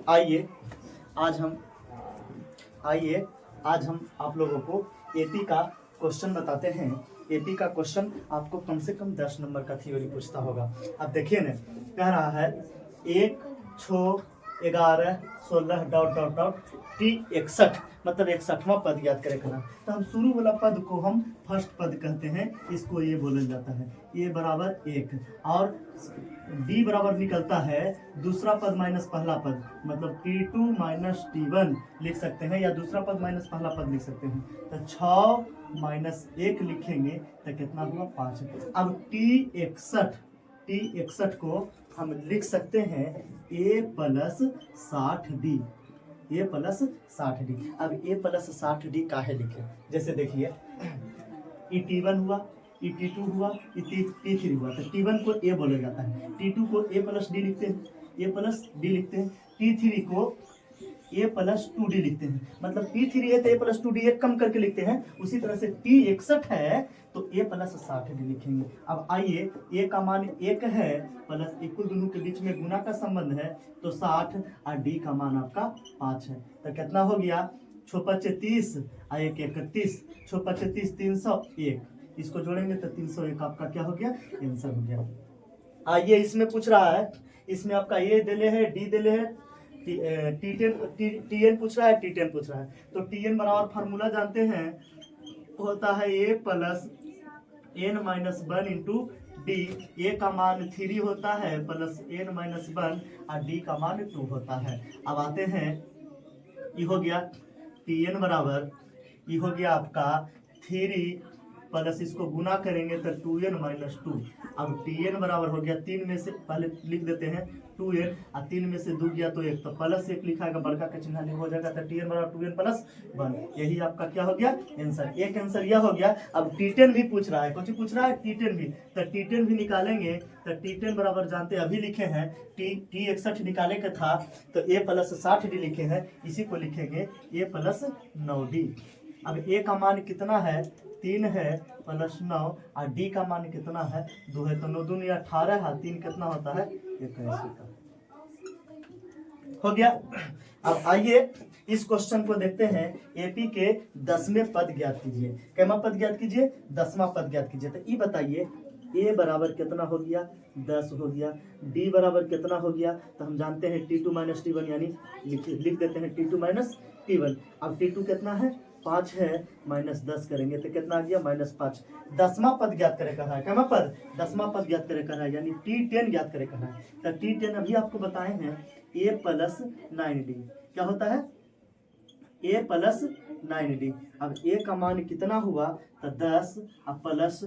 आइए आज हम आप लोगों को एपी का क्वेश्चन बताते हैं। एपी का क्वेश्चन आपको कम से कम 10 नंबर का थ्योरी पूछता होगा। अब देखिए ना, कह रहा है 1, 6, 11, 16 डॉट डॉट डॉट टी 61, मतलब 61वां पद याद करें करना। तो हम शुरू वाला पद को हम फर्स्ट पद कहते हैं, इसको ये बोला जाता है। ए बराबर 1 और डी बराबर निकलता है दूसरा पद माइनस पहला पद, मतलब T2 माइनस T1 लिख सकते हैं, या दूसरा पद माइनस पहला पद लिख सकते हैं। तो 6 माइनस 1 लिखेंगे तो कितना हुआ 5। अब T61 को हम लिख सकते हैं A plus 60D, A plus 60D। अब A प्लस 60D काहे लिखे, जैसे देखिए ई T1 हुआ, ई T2 हुआ, ई T3 हुआ। तो T1 को A बोला जाता है, T2 को A प्लस डी लिखते हैं, A प्लस डी लिखते हैं, T3 को A प्लस 2D लिखते हैं। मतलब T3 है तो A प्लस 2D एक कम करके लिखते हैं। उसी तरह से T61 है तो A प्लस 60D लिखेंगे। अब आइए, A का मान 1 है प्लस इक्वल, दोनों के बीच में गुना का संबंध है तो 60 और D का मान आपका 5 है। तो कितना हो गया 6×5 30 और 1 31, 6×5 30 301, इसको जोड़ेंगे तो 301 आपका क्या हो गया, आंसर हो गया। आइए इसमें पूछ रहा है, इसमें आपका ए दिले है, डी दिले है, टी10 पूछ रहा है, टी10 पूछ रहा है। तो टी10 बराबर फार्मूला जानते हैं, होता है a plus n minus 1 into d. A का मान 3 होता है प्लस एन माइनस 1 और डी का मान 2 होता है। अब आते हैं, ये हो गया टी एन बराबर, ये हो गया आपका 3 प्लस इसको गुना करेंगे तो 2n माइनस 2। अब Tn बराबर हो गया, 3 में से पहले लिख देते हैं 2n और 3 में से 2 गया तो 1, तो प्लस 1 लिखा है, बड़का का चिन्ह हो जाएगा। तो Tn बराबर 2n प्लस 1, यही आपका क्या हो गया आंसर। एक आंसर यह हो गया। अब T10 भी पूछ रहा है, कुछ पूछ रहा है T10 भी, तो T10 भी निकालेंगे। तो T10 बराबर जानते अभी लिखे हैं, T61 निकाले का था तो A प्लस 60D लिखे हैं, इसी को लिखेंगे A प्लस 9D। अब A का मान कितना है 3 है प्लस 9 और डी का मान कितना है 2 है, तो 9 दूनी 18 है, 3 कितना होता है 81 का हो गया। अब आइए इस क्वेश्चन को देखते हैं। एपी के 10वें पद ज्ञात कीजिए। कैमा पद ज्ञात कीजिए, 10वां पद ज्ञात कीजिए। तो ये बताइए ए बराबर कितना हो गया 10 हो गया, डी बराबर कितना हो गया, तो हम जानते हैं T2 माइनस T1, यानी लिख देते हैं T2 माइनस T1। अब T2 कितना है 5 है, माइनस 10 करेंगे तो कितना आ गया -5। 10वां पद ज्ञात करे कर रहा है, क्या पद 10वां पद ज्ञात करे कर रहा है, यानी T10 ज्ञात करे कर रहा है। तो T10 अभी आपको बताए हैं A प्लस 9D, क्या होता है A प्लस 9D। अब A का मान कितना हुआ तो 10 और प्लस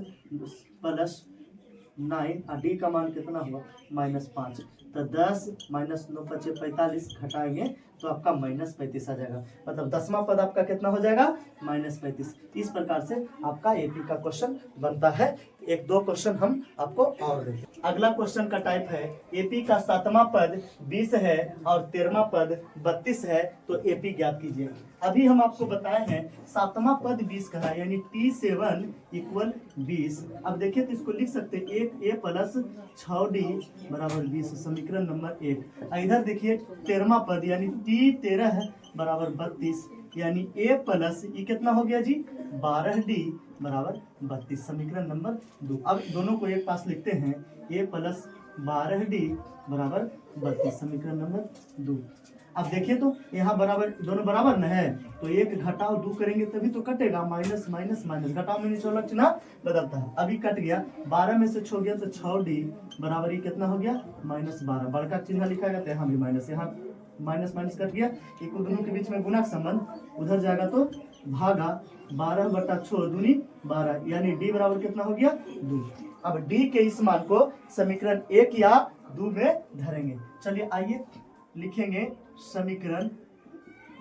9 और डी का मान कितना हुआ -5। तो 10 माइनस 9 5 45 घटाएंगे तो आपका -35 आ जाएगा। मतलब 10वां पद आपका कितना हो जाएगा -35। इस प्रकार से आपका एपी का क्वेश्चन बनता है। एक दो क्वेश्चन हम आपको और देंगे। अगला क्वेश्चन का टाइप है, एपी का 7वां पद 20 है और 13वां पद 32 है, तो एपी ज्ञात कीजिए। अभी हम आपको बताए हैं 7वां पद 20 का है, यानी T7 इक्वल 20। अब देखिए तो इसको लिख सकते हैं 1 A प्लस 6D बराबर 20, समीकरण नंबर 1। इधर देखिए 13वां पद यानी T13 बराबर 32, यानी A प्लस ये कितना हो गया जी 12D बराबर 32, समीकरण नंबर 2। अब दोनों को एक पास लिखते हैं, A प्लस 12D बराबर 32, समीकरण नंबर 2। अब देखिए तो यहाँ बराबर दोनों बराबर न है, तो 1 घटाओ 2 करेंगे तभी तो कटेगा, माइनस माइनस माइनस, घटाओ में नीचे वाला चिन्ह बदलता है। अभी कट गया, 12 में से 6 गया तो 6D बराबर ये कितना हो गया -12, बड़का चिन्ह लिखा गया तो यहाँ भी माइनस, यहाँ माइनस माइनस कट गया, एक दोनों के बीच में गुना संबंध, उधर जाएगा तो भागा 12/6 दूनी 12, यानी D बराबर कितना हो गया 2। अब D के इस मान को समीकरण 1 या 2 में धरेंगे। चलिए आइए लिखेंगे समीकरण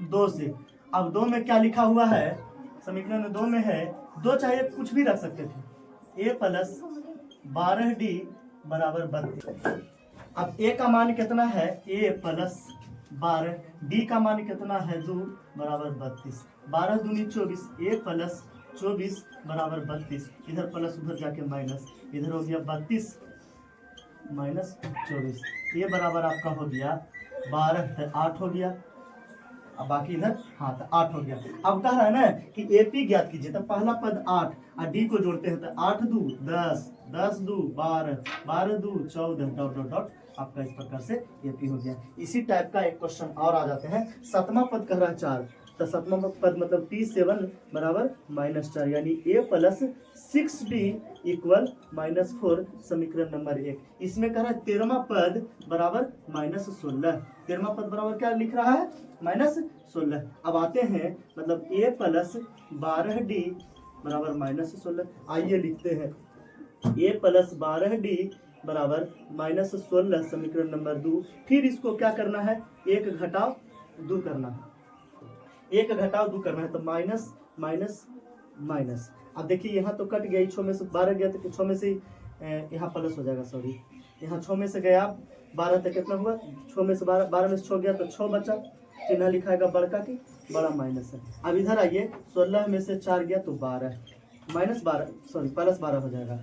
2 से। अब 2 में क्या लिखा हुआ है, समीकरण 2 में है 2, चाहे कुछ भी रख सकते थे, A प्लस 12D बराबर 32। अब A का मान कितना है A प्लस 12, D का मान कितना है 2 बराबर 32, 12 दूनी 24, A प्लस 24 बराबर 32, इधर प्लस उधर जाके माइनस, इधर हो गया 32 -24, ये बराबर आपका हो गया 12, 8 हो गया। अब बाकी इधर हाँ तो 8 हो गया। अब कह रहा है ना कि एपी ज्ञात कीजिए, तो पहला पद 8 और डी को जोड़ते हैं तो 8 दूँ 10, 10 दूँ 12, 12 दूँ 14 डॉट डॉट डॉट, आपका इस प्रकार से एपी हो गया। इसी टाइप का एक क्वेश्चन और आ जाते हैं। 7वां पद कह रहा है 4, तो 7वां पद मतलब P7 बराबर -4, यानी A प्लस 6D इक्वल -4, समीकरण नंबर 1। इसमें कह रहा है 13वां पद बराबर -16, 13वां पद बराबर क्या लिख रहा है -16। अब आते हैं मतलब A प्लस 12D बराबर -16, आइए लिखते हैं A प्लस 12D बराबर -16, समीकरण नंबर 2। फिर इसको क्या करना है, 1 घटाओ 2 करना है, 1 घटाओ 2 करना है, तो माइनस माइनस माइनस। अब देखिए यहाँ तो कट गया, 6 में से 12 गया तो 6 में से यहाँ प्लस हो जाएगा, सॉरी यहाँ 6 में से गया 12 तक कितना हुआ, 6 में से 12, 12 में से 6 गया तो 6 बचा, चिन्ह लिखाएगा बड़का की बड़ा माइनस है। अब इधर आइए 16 में से 4 गया तो 12, -12 सॉरी +12 हो जाएगा,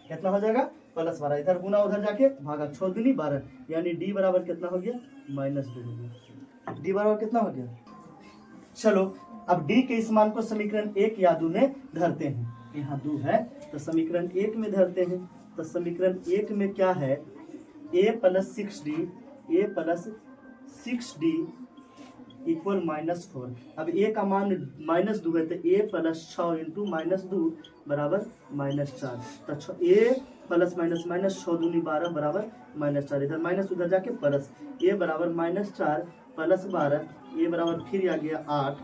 कितना हो जाएगा +12, इधर गुना उधर जाके भागा, 6 दूनी 12, यानी डी बराबर कितना हो गया -2 हो गया। डी बराबर कितना हो गया, चलो अब डी के इस मान को समीकरण 1 या 2 में धरते हैं, यहाँ 2 है तो समीकरण 1 में धरते हैं। तो समीकरण 1 में क्या है, a प्लस 6d इक्वल -4। अब a का मान -2 है तो a प्लस 6 इंटू -2 बराबर -4, तो a प्लस माइनस माइनस 6 दूनी 12 बराबर -4, इधर माइनस उधर जाके प्लस, a बराबर -4 प्लस 12, a बराबर फिर आ गया 8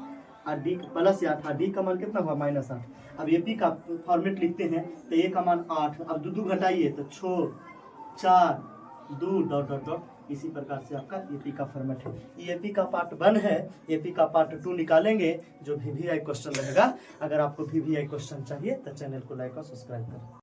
और डी प्लस 8, डी का मान कितना हुआ -8। अब एपी का फॉर्मेट लिखते हैं तो a का मान 8, अब 2 घटाइए तो 6, 4, 2 डॉट डॉट डॉट, इसी प्रकार से आपका एपी का फॉर्मेट है। ये एपी का पार्ट 1 है, एपी का पार्ट 2 निकालेंगे जो VVI क्वेश्चन रहेगा। अगर आपको VVI क्वेश्चन चाहिए तो चैनल को लाइक और सब्सक्राइब करें।